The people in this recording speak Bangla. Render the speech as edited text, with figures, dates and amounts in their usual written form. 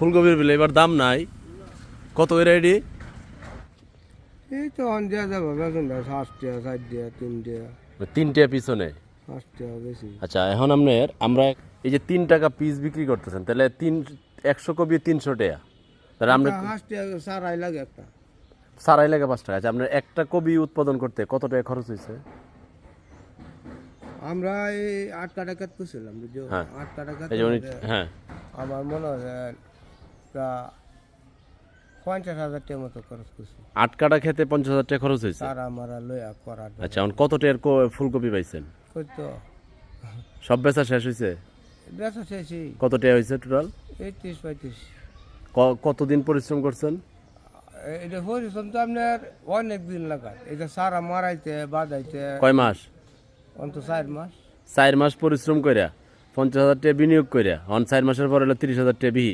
ফুলকপির বিলে এবার দাম নাই, কত করে এডি? এই তো অন দেওয়া যাবে বেতন 60 টাকা 60 টাকা 3 টাকা 3 টাকা পিছনে। 5 টাকা বেশি। আচ্ছা এখন আমরা এই যে 3 টাকা পিস বিক্রি করতেছেন, তাহলে 100 কপি 300 টাকা, তাহলে আমরা 5 টাকা সারাই লাগে একটা। সারাই লাগে 5 টাকা। আচ্ছা আপনার একটা কপি উৎপাদন করতে কত টাকা খরচ হয়েছে? আমরা এই 8 কাটা কাট করছিলাম বুঝছো, হ্যাঁ। 8 কাটা কাট। এই যে হ্যাঁ, আমার মনে হয় প্রায় 50,000 টাকার মতো খরচ করছি 8 কাটা খেতে 50,000 টাকা খরচ হয়েছে। তারা আমরা লইয়া করার জন্য। আচ্ছা এখন কত টাকার ফুলকপি পাইছেন? কই তো সব বেচা শেষ হয়েছে? বেচা শেষই কত টাকা হয়েছে টোটাল? এই 30-35। কতদিন পরিশ্রম করছেন? এটা পরিশ্রম তো আপনার অনেক দিন লাগায়, এটা সারা মারাইতে বাদাইতে কয় মাস? অন্তত 4 মাস। 4 মাস পরিশ্রম কইরা 50,000 টাকা বিনিয়োগ কইরা 4 মাসের পর হলো 30,000 টাকা বিহি।